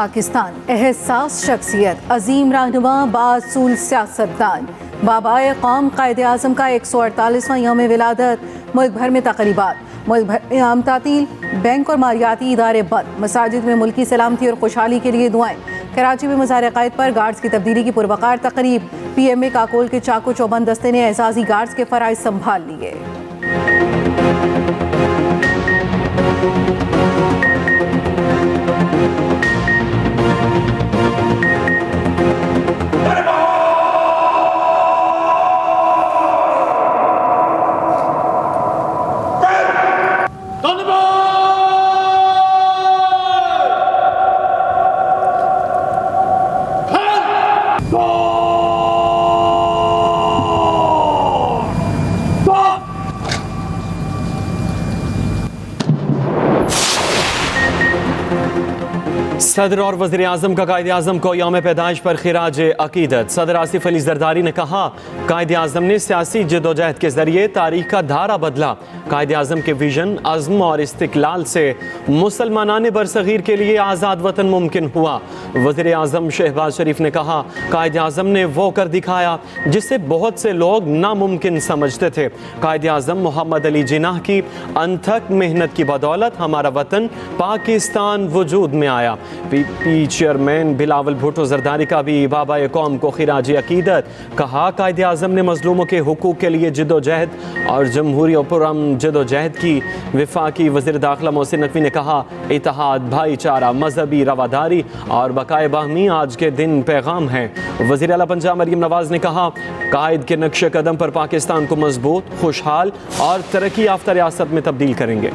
पाकिस्तान, एहसास शख्सियत, अजीम रहनुमा, बासूल सियासतदान, बाबाए कौम, कायदे आज़म का 148वां यौम विलादत। मुल्क भर में तक़रीबात, मुल्क भर में आम तातील, बैंक और मालियाती इदारे बंद, मसाजिद में मुल्की सलामती और खुशहाली के लिए दुआएं। कराची में मज़ार क़ायद पर गार्ड्स की तब्दीली की पुरवकार तक़रीब। PMA काकोल के चाको चौबंद दस्ते ने एजाज़ी गार्ड्स के फ़राइज़ संभाल लिए। सदर और वज़ीर आज़म का कायदे आज़म को यौम पैदाइश पर खिराज अकीदत। सदर आसिफ अली ज़रदारी ने कहा, कायदे आज़म ने सियासी जदोजहद के ज़रिए तारीख का धारा बदला। कायदे आज़म के विजन, अज़्म और इस्तिक़लाल से मुसलमानाने बरसग़ीर के लिए आज़ाद वतन मुमकिन हुआ। वज़ीर आज़म शहबाज शरीफ ने कहा, कायदे आज़म ने वो कर दिखाया जिसे बहुत से लोग नामुमकिन समझते थे। कायदे आज़म मोहम्मद अली जिन्नाह की अनथक मेहनत की बदौलत हमारा वतन पाकिस्तान वजूद में आया। पी चेयरमैन बिलावल भुट्टो ज़रदारी का भी बाबाए कौम को खिराज अकीदत। कहा, कायदे आज़म ने मज़लूमों के हुकूक के लिए जदोजहद और जमहूरी और पुरअमन जदोजहद की। वफाकी वज़ीर दाखिला मोहसिन नकवी ने कहा, इत्तेहाद, भाईचारा, मजहबी रवादारी और बकाए बाहमी आज के दिन पैगाम है। वज़ीर आला पंजाब मरीम नवाज़ ने कहा, कायद के नक्श कदम पर पाकिस्तान को मजबूत, खुशहाल और तरक्की याफ्ता रियासत में तब्दील करेंगे।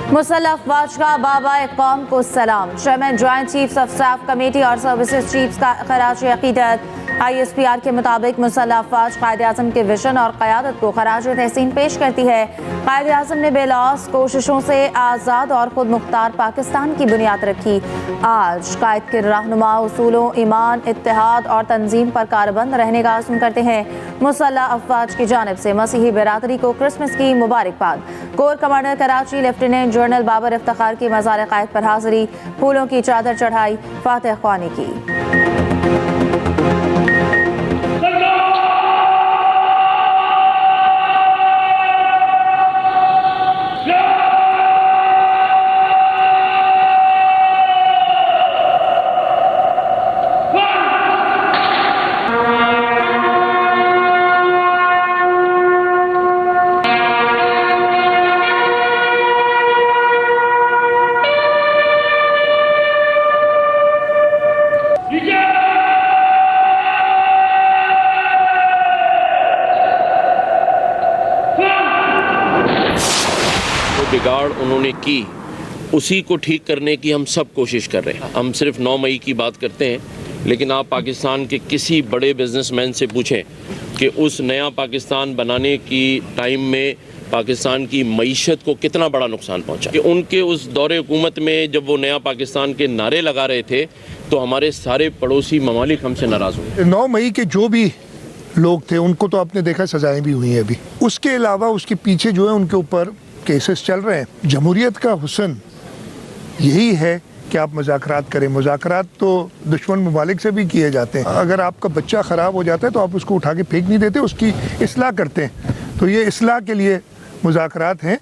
मुसल्लह अफवाज का बाबाए कौम को सलाम। Chairman joint chiefs of staff committee और सर्विसेज चीफ्स का खराज अकीदत। ISPR के मुताबिक मुसल्लह अफवाज कायदे आज़म के विजन और क़यादत को खराज तहसीन पेश करती है। कायदे आज़म ने बेलौस कोशिशों से आज़ाद और खुद मुख्तार पाकिस्तान की बुनियाद रखी। आज कायद के रहनुमा उसूलों, ईमान, इत्तेहाद और तंजीम पर कारबंद रहने का आज़म करते हैं। मुसल्लह अफवाज की जानिब से मसीही बिरादरी को क्रिसमस की मुबारकबाद। Core commander Karachi lieutenant general Babar Iftikhar की मज़ार क़ायद पर हाज़िरी, फूलों की चादर चढ़ाई, फातिह ख्वानी की। बिगाड़ उन्होंने की, उसी को ठीक करने की हम सब कोशिश कर रहे हैं। हम सिर्फ 9 मई की बात करते हैं, लेकिन आप पाकिस्तान के किसी बड़े बिजनेसमैन से पूछें कि उस नया पाकिस्तान बनाने की टाइम में पाकिस्तान की मईशत को कितना बड़ा नुकसान पहुंचा। कि उनके उस दौरे हुकूमत में जब वो नया पाकिस्तान के नारे लगा रहे थे तो हमारे सारे पड़ोसी ममालिक हमसे नाराज़ हुए। 9 मई के जो भी लोग थे उनको तो आपने देखा सजाएं भी हुई हैं अभी। उसके अलावा उसके पीछे जो है उनके ऊपर केसेस चल रहे हैं। जमहूरियत का हुस्न यही है कि आप मुज़ाकरात करें। मुज़ाकरात तो दुश्मन ममालिक से भी किए जाते हैं। अगर आपका बच्चा ख़राब हो जाता है तो आप उसको उठा के फेंक नहीं देते, उसकी इस्लाह करते हैं। तो ये इस्लाह के लिए मुज़ाकरात हैं।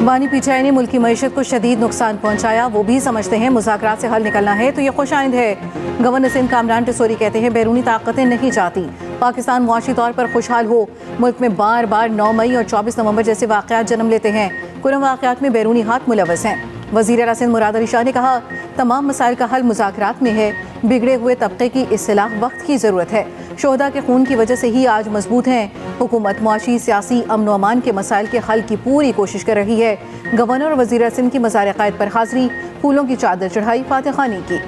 बानी पीछाई ने मुल्क की मईशत को शदीद नुकसान पहुंचाया। वो भी समझते हैं मुज़ाकरात से हल निकलना है तो ये खुशाइंद है। गवर्नर सिंध कामरान टिसोरी कहते हैं, बैरूनी ताकतें नहीं चाहती पाकिस्तान मुआशी तौर पर खुशहाल हो। मुल्क में बार बार 9 मई और 24 नवंबर जैसे वाक़यात जन्म लेते हैं। कुछ वाक़यात में बैरूनी हाथ मुलव्वस हैं। वज़ीर आला सिंध मुराद अली शाह ने कहा, तमाम मसाइल का हल मुज़ाकरात में है। बिगड़े हुए तबके की इस्लाह वक्त की ज़रूरत है। शोहदा के खून की वजह से ही आज मजबूत हैं। हुकूमत मुआशी, सियासी, अमन व अमान के मसाइल के हल की पूरी कोशिश कर रही है। गवर्नर और वज़ीर सिंध की मज़ार क़ायद पर हाज़िरी, फूलों की चादर चढ़ाई, फातिह ख़ानी की।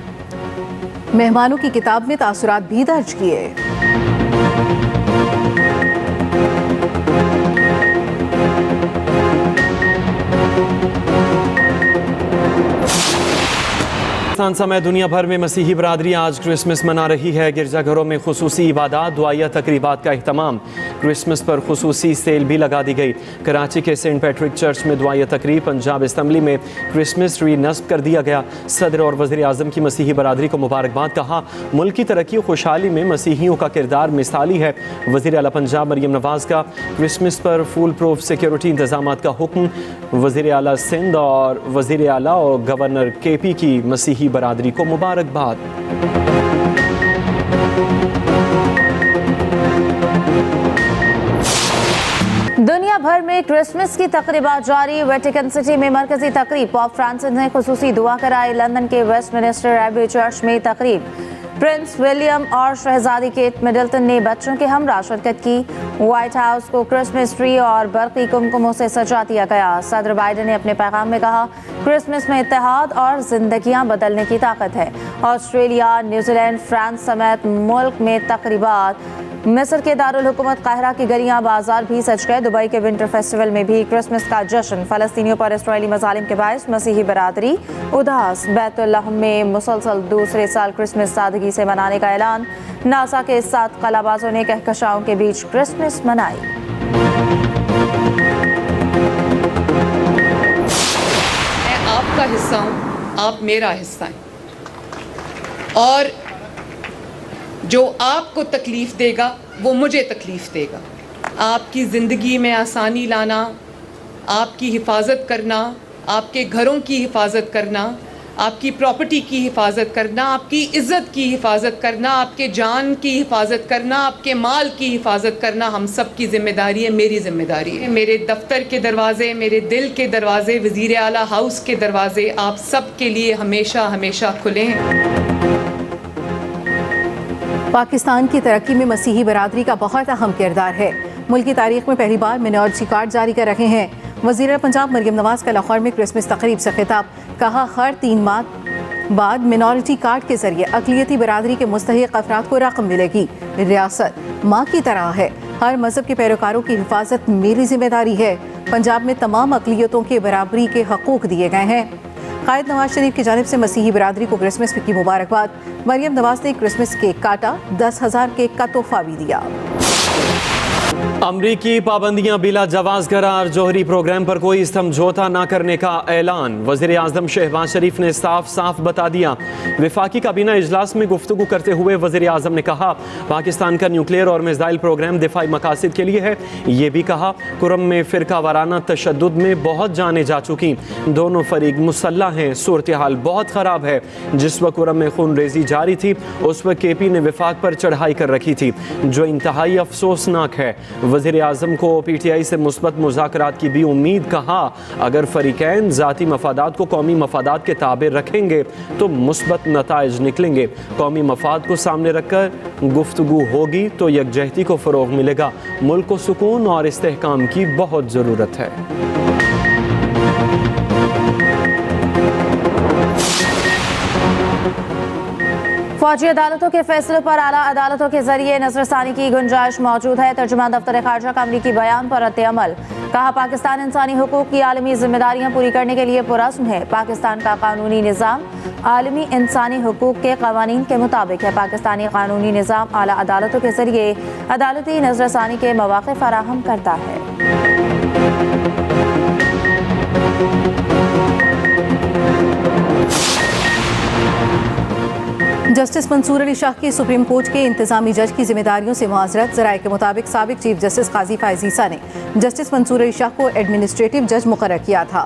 मेहमानों की किताब में तासुरात भी दर्ज किए। समय दुनिया भर में मसीही बरादरी आज क्रिसमस मना रही है। गिरजाघरों में खुसूसी इबादत, दुआया तकरीबात का अहतमाम। क्रिसमस पर खुसूसी सेल भी लगा दी गई। कराची के सेंट पैट्रिक चर्च में दुआया तकरीब, पंजाब असम्बली में क्रिसमस ट्री नस्ब कर दिया गया। सदर और वज़ीर आज़म की मसीही बरादरी को मुबारकबाद, कहा मुल्क की तरक्की और खुशहाली में मसीहियों का किरदार मिसाली है। वज़ीर आला पंजाब मरियम नवाज़ का क्रिसमस पर फुल प्रूफ सिक्योरिटी इंतजाम का हुक्म। वज़ीर आला सिंध और वज़ीर आला और गवर्नर KP की मसीही बरादरी को मुबारकबाद। दुनिया भर में क्रिसमस की तकरीबात जारी। वेटिकन सिटी में मरकजी तकरीब, पोप फ्रांसिस ने खुसूसी दुआ कराई। लंदन के वेस्टमिनिस्टर एबी चर्च में तकरीब, प्रिंस विलियम और शहजादी केट मिडल्टन ने बच्चों के हमरा शिरकत की। व्हाइट हाउस को क्रिसमस ट्री और बरकी कुमकुमों से सजा दिया गया। सदर बाइडेन ने अपने पैगाम में कहा, क्रिसमस में इत्तेहाद और जिंदगियां बदलने की ताकत है। ऑस्ट्रेलिया, न्यूजीलैंड, फ्रांस समेत मुल्क में तकरीबात। मिस्र के दारुल हुकूमत काहिरा की गलियां बाजार भी सज गए। दुबई के विंटर फेस्टिवल में भी क्रिसमस का जश्न। फलस्तीनियों पर इसराइली मजालिम के बायस मसीही बरादरी उदास। बैतुल लहम में मुसलसल दूसरे साल क्रिसमस सादगी से मनाने का ऐलान। नासा के 7 कलाबाजों ने कहकशाओं के बीच क्रिसमस मनाई। मैं आपका हिस्सा हूँ, आप मेरा हिस्सा हैं, और जो आपको तकलीफ़ देगा वो मुझे तकलीफ़ देगा। आपकी ज़िंदगी में आसानी लाना, आपकी हिफाजत करना, आपके घरों की हिफाजत करना, आपकी प्रॉपर्टी की हिफाजत करना, आपकी इज़्ज़त की हिफाजत करना, आपके जान की हिफाजत करना, आपके माल की हिफाजत करना हम सब की ज़िम्मेदारी है, मेरी ज़िम्मेदारी है। मेरे दफ्तर के दरवाज़े, मेरे दिल के दरवाज़े, वज़ीर आला हाउस के दरवाज़े आप सब के लिए हमेशा हमेशा खुले हैं। पाकिस्तान की तरक्की में मसीही बरादरी का बहुत अहम किरदार है। मुल्क की तारीख में पहली बार मिनॉरिटी कार्ड जारी कर रहे हैं। वज़ीर पंजाब मरियम नवाज़ का लाहौर में क्रिसमस तकरीब से खिताब, कहा हर 3 माह बाद मिनॉरिटी कार्ड के जरिए अक़लियती बरादरी के मुस्तहिक़ अफराद को रकम मिलेगी। रियासत माँ की तरह है, हर मजहब के पैरोकारों की हिफाजत मेरी जिम्मेदारी है। पंजाब में तमाम अक़लियतों के बराबरी के हकूक़ दिए गए हैं। कायद नवाज शरीफ की जानिब से मसीही बरादरी को क्रिसमस की मुबारकबाद। मरियम नवाज ने क्रिसमस केक काटा, 10,000 केक का तोहफा भी दिया। अमरीकी पाबंदियां बिला जवाज करार, जौहरी प्रोग्राम पर कोई समझौता न करने का ऐलान। वज़ीर आज़म शहबाज शरीफ ने साफ साफ बता दिया। वफाकी काबीना इजलास में गुफ्तगू करते हुए वज़ीर आज़म ने कहा, पाकिस्तान का न्यूक्लियर और मिसाइल प्रोग्राम दिफाई मकासद के लिए है। ये भी कहा, कुरम में फ़िरका वाराना तशद्दुद में बहुत जाने जा चुकी, दोनों फरीक मुसल्लह हैं, सूरत हाल बहुत ख़राब है। जिस वक्त कुरम में खून रेजी जारी थी उस वक्त KP ने वफाक पर चढ़ाई कर रखी थी, जो इंतहाई अफसोसनाक है। वज़ीर आज़म को PTI से मुस्बत मुज़ाकरात की भी उम्मीद, कहा अगर फरीकैन ज़ाती मफादात को कौमी मफादात के ताबे रखेंगे तो मुस्बत नताइज निकलेंगे। कौमी मफाद को सामने रखकर गुफ्तगू होगी तो यकजहती को फ़रोग़ मिलेगा। मुल्क को सुकून और इस्तेहकाम की बहुत ज़रूरत है। फौजी अदालतों के फैसलों पर आला अदालतों के जरिए नजरसानी की गुंजाइश मौजूद है। तर्जुमान दफ्तर खारजा का अमरीकी बयान पर रद्द-ए-अमल, कहा पाकिस्तान इंसानी हुकूक की आलमी जिम्मेदारियां पूरी करने के लिए पुरअज़्म है। पाकिस्तान का कानूनी निज़ाम आलमी इंसानी हुकूक के कवानीन के मुताबिक है। पाकिस्तानी कानूनी निज़ाम आला अदालतों के जरिए अदालती नजरसानी के मौक़े फराहम करता है। जस्टिस मंसूर अली शाह की सुप्रीम कोर्ट के इंतजामी जज की जिम्मेदारियों से मुआज़रत। ज़राए के मुताबिक साबिक चीफ जस्टिस काजी फायज़ ईसा ने जस्टिस मंसूर अली शाह को एडमिनिस्ट्रेटिव जज मुकर्रर किया था।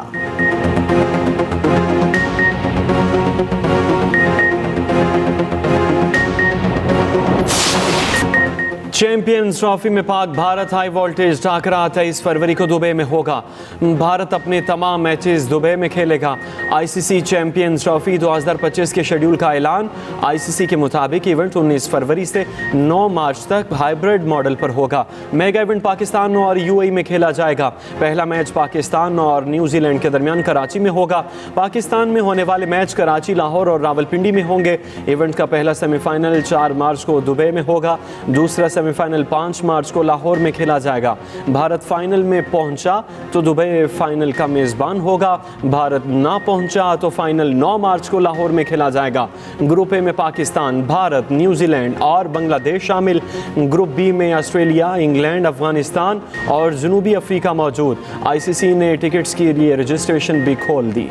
चैंपियंस ट्रॉफी में पाक भारत हाई वोल्टेज टाकरा 23 फरवरी को दुबई में होगा। भारत अपने तमाम मैचेस दुबई में खेलेगा। ICC चैंपियंस ट्रॉफी 2025 के शेड्यूल का ऐलान। ICC के मुताबिक इवेंट 19 फरवरी से 9 मार्च तक हाइब्रिड मॉडल पर होगा। मेगा इवेंट पाकिस्तान और UAE में खेला जाएगा। पहला मैच पाकिस्तान और न्यूजीलैंड के दरमियान कराची में होगा। पाकिस्तान में होने वाले मैच कराची, लाहौर और रावलपिंडी में होंगे। इवेंट का पहला सेमीफाइनल 4 मार्च को दुबई में होगा। दूसरा सेमीफाइनल सेमीफाइनल 5 मार्च को लाहौर में खेला जाएगा। भारत फाइनल में पहुंचा तो दुबई फाइनल का मेज़बान होगा। भारत ना पहुंचा तो फाइनल 9 मार्च को लाहौर में खेला जाएगा। ग्रुप ए में पाकिस्तान, भारत, न्यूजीलैंड और बांग्लादेश शामिल। ग्रुप बी में ऑस्ट्रेलिया, इंग्लैंड, अफगानिस्तान और जनूबी अफ्रीका मौजूद। आईसीसी ने टिकट्स के लिए रजिस्ट्रेशन भी खोल दी।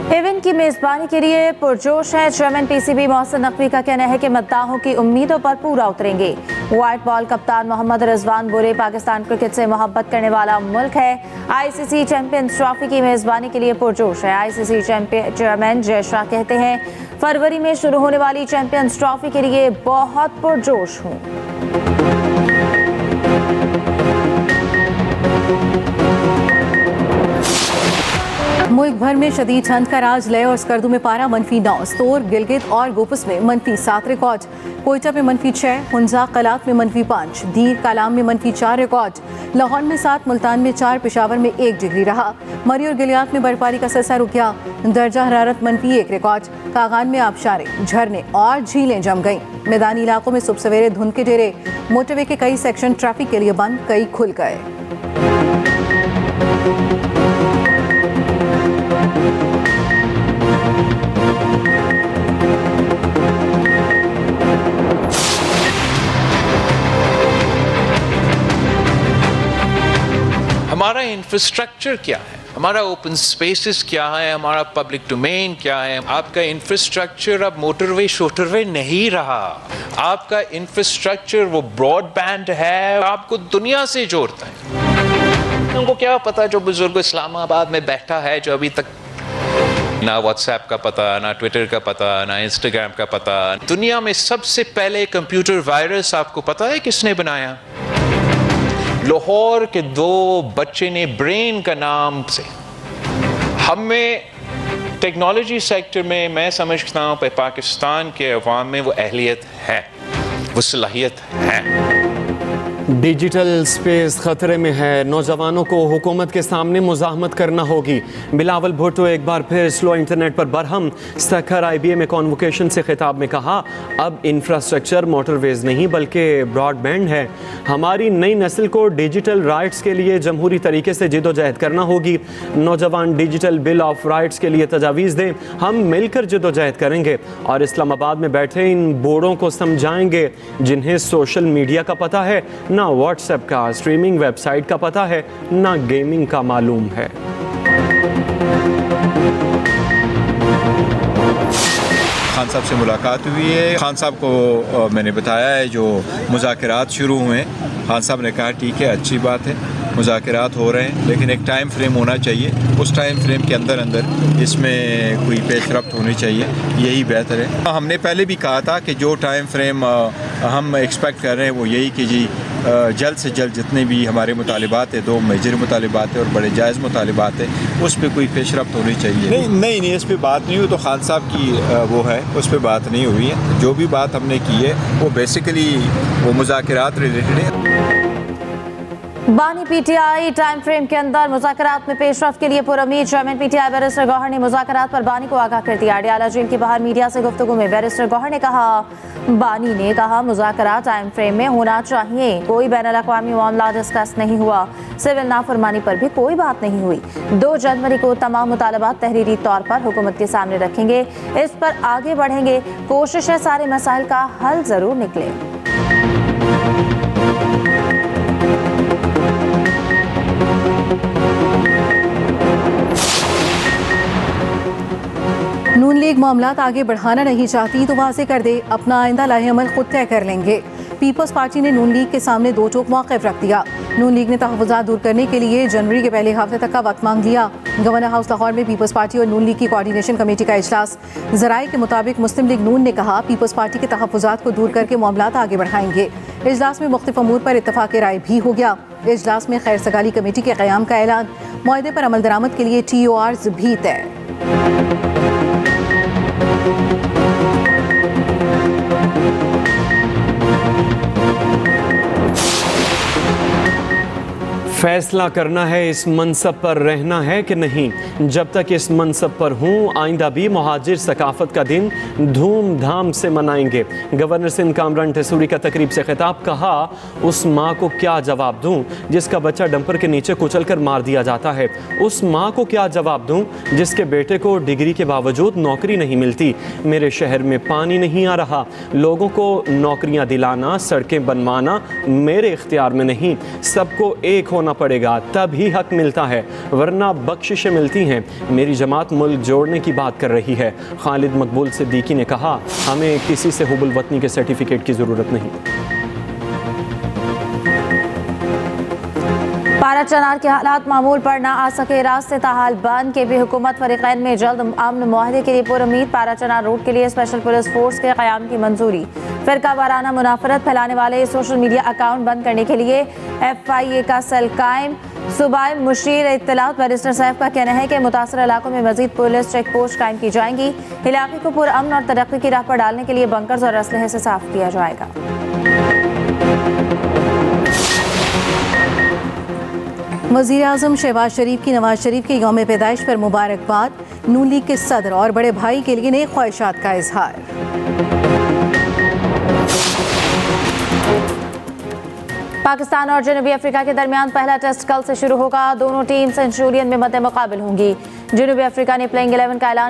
इवेंट की मेजबानी के लिए पुरजोश है। चेयरमैन पीसीबी मोहसिन नकवी का कहना है कि मद्दाहों की उम्मीदों पर पूरा उतरेंगे। व्हाइट बॉल कप्तान मोहम्मद रिजवान बोले पाकिस्तान क्रिकेट से मोहब्बत करने वाला मुल्क है। आईसीसी चैंपियंस ट्रॉफी की मेजबानी के लिए पुरजोश है। आईसीसी चेयरमैन जय शाह कहते हैं फरवरी में शुरू होने वाली चैंपियंस ट्रॉफी के लिए बहुत पुरजोश हूँ। मुल्क भर में शदीद ठंड का राज। लेह और स्कर्दू में पारा -9, स्तोर, गिलगित और गोपस में -7 रिकॉर्ड। कोयटा में -6, हुंजा कलात में -5, दीर कालाम में -4 रिकॉर्ड। लाहौर में 7, मुल्तान में 4, पेशावर में 1 डिग्री रहा। मरी और गिलियात में बर्फबारी का सिलसिला रुक गया। दर्जा हरारत -1 रिकॉर्ड। कागान में आबशारें, झरने और झीलें जम गईं। मैदानी इलाकों में सुबह सवेरे धुंध के डेरे। मोटरवे के कई सेक्शन ट्रैफिक के लिए बंद, कई खुल गए। हमारा इंफ्रास्ट्रक्चर क्या है, हमारा ओपन स्पेसेस क्या है, हमारा पब्लिक डोमेन क्या है। आपका इंफ्रास्ट्रक्चर अब मोटरवे शोटरवे नहीं रहा। आपका इंफ्रास्ट्रक्चर वो ब्रॉडबैंड है, आपको दुनिया से जोड़ता है। उनको क्या पता जो बुजुर्ग इस्लामाबाद में बैठा है, जो अभी तक ना व्हाट्सएप का पता, ना ट्विटर का पता, ना इंस्टाग्राम का पता। दुनिया में सबसे पहले कंप्यूटर वायरस आपको पता है किसने बनाया? लाहौर के 2 बच्चे ने ब्रेन का नाम से। हमें टेक्नोलॉजी सेक्टर में मैं समझता हूँ पाकिस्तान के अवाम में वो अहलियत है, वो सलाहियत है। डिजिटल स्पेस खतरे में है। नौजवानों को हुकूमत के सामने मुजाहमत करना होगी। बिलावल भुट्टो एक बार फिर स्लो इंटरनेट पर बरहम। सखर IBA में कॉन्वोकेशन से खिताब में कहा अब इंफ्रास्ट्रक्चर मोटरवेज नहीं बल्कि ब्रॉडबैंड है। हमारी नई नस्ल को डिजिटल राइट्स के लिए जमहूरी तरीके से जिदोजहद करना होगी। नौजवान डिजिटल बिल ऑफ राइट्स के लिए तजावीज़ दें। हम मिलकर जिदोजहद करेंगे और इस्लामाबाद में बैठे इन बूढ़ों को समझाएंगे जिन्हें सोशल मीडिया का पता है, ना व्हाट्सएप का, स्ट्रीमिंग वेबसाइट का पता है, ना गेमिंग का मालूम है। खान साहब से मुलाकात हुई है। खान साहब को मैंने बताया है जो मुज़ाकरात शुरू हुए हैं। खान साहब ने कहा ठीक है, अच्छी बात है, मुज़ाकरात हो रहे हैं, लेकिन एक टाइम फ्रेम होना चाहिए। उस टाइम फ्रेम के अंदर इसमें कोई पेशरफ्त होनी चाहिए, यही बेहतर है। हमने पहले भी कहा था कि जो टाइम फ्रेम हम एक्सपेक्ट कर रहे हैं वो यही कि जी जल्द से जल्द जितने भी हमारे मुतालिबात है, 2 मेजर मुतालिबात है और बड़े जायज़ मुतालिबात है, उस पर कोई पेशरफ्त होनी चाहिए। नहीं, इस पर बात नहीं हुई। तो खान साहब की वो है, उस पर बात नहीं हुई है। जो भी बात हमने की है वो बेसिकली वो मुज़ाकरात रिलेटेड है। बानी पीटीआई टाइम फ्रेम के अंदर मुज़ाकरात में पेशरफ्त के लिए पुरुमीद। चेयरमैन पीटीआई बैरिस्टर गौहर ने मुज़ाकरात पर बानी को आगाह कर दिया। अडियाला जेल के बाहर मीडिया से गुफ्तगू में बैरिस्टर गौहर ने कहा बानी ने कहा मुज़ाकरात टाइम फ्रेम में होना चाहिए। कोई बैनुल-अक़वामी मामला डिस्कस नहीं हुआ। सिविल नाफरमानी पर भी कोई बात नहीं हुई। 2 जनवरी को तमाम मुतालबात तहरीरी तौर पर हुकूमत के सामने रखेंगे, इस पर आगे बढ़ेंगे। कोशिश है सारे मसाइल का हल जरूर निकले। नून लीग मामलात आगे बढ़ाना नहीं चाहती तो वाज़ेह कर दे, अपना आइंदा लाहे अमल खुद तय कर लेंगे। पीपल्स पार्टी ने नून लीग के सामने 2 टोक मौक़िफ़ रख दिया। नून लीग ने तहफ़्फ़ुज़ात दूर करने के लिए जनवरी के पहले हफ्ते तक का वक्त मांग लिया। गवर्नर हाउस लाहौर में पीपल्स पार्टी और नून लीग की कोऑर्डिनेशन कमेटी का इजलास। ज़राए के मुताबिक मुस्लिम लीग नून ने कहा पीपल्स पार्टी के तहफ़्फ़ुज़ात को दूर करके मामलात आगे बढ़ाएंगे। इजलास में मुख्तलिफ अमूर पर इत्तफ़ाक़ राय भी हो गया। इजलास में खैर सगाली कमेटी के क़याम का ऐलान। मुआहदे पर अमल दरामद के लिए TORs भी तय। फैसला करना है इस मनसब पर रहना है कि नहीं। जब तक इस मनसब पर हूँ आइंदा भी मुहाजिर सकाफत का दिन धूमधाम से मनाएंगे। गवर्नर सिंध कामरान टेसूरी का तकरीब से खिताब, कहा उस माँ को क्या जवाब दूँ जिसका बच्चा डंपर के नीचे कुचल कर मार दिया जाता है। उस माँ को क्या जवाब दूँ जिसके बेटे को डिग्री के बावजूद नौकरी नहीं मिलती। मेरे शहर में पानी नहीं आ रहा। लोगों को नौकरियाँ दिलाना, सड़कें बनवाना मेरे इख्तियार में नहीं। सबको एक होना पड़ेगा तभी हक मिलता है, वरना बख्शिशें मिलती हैं। मेरी जमात मुल्क जोड़ने की बात कर रही है। खालिद मकबूल सिद्दीकी ने कहा, हमें किसी से हुबुल वतनी के सर्टिफिकेट की ज़रूरत नहीं। पारा चनार के हालात मामूल पर ना आ सके, रास्ते ताहाल बंद के भी हुकूमत फरीकैन में जल्द अमन मुआहदे के लिए पुरुमीद। पारा चनार रोड के लिए स्पेशल पुलिस फोर्स के क़याम की मंजूरी। फिरका वाराना मुनाफरत फैलाने वाले सोशल मीडिया अकाउंट बंद करने के लिए FIA का सेल कायम। सूबाई मुशीर इत्तलात बैरिस्टर सैफ का कहना है कि मुतासर इलाकों में मजीद पुलिस चेक पोस्ट कायम की जाएंगी। इलाके को पुरअमन और तरक्की की राह पर डालने के लिए बंकर्स और असलहे से साफ किया जाएगा। वज़ीर आज़म शहबाज शरीफ की नवाज शरीफ के यौम पैदाइश पर मुबारकबाद। नून लीग के सदर और बड़े भाई के लिए नेक ख्वाहिशात का इजहार। पाकिस्तान और जनूबी अफ्रीका के दरमियान पहला टेस्ट कल से शुरू होगा। दोनों टीम सेंचुरियन में मद्दे मुकाबिल होंगी। जनूबी अफ्रीका ने प्लेइंग 11 का ऐलान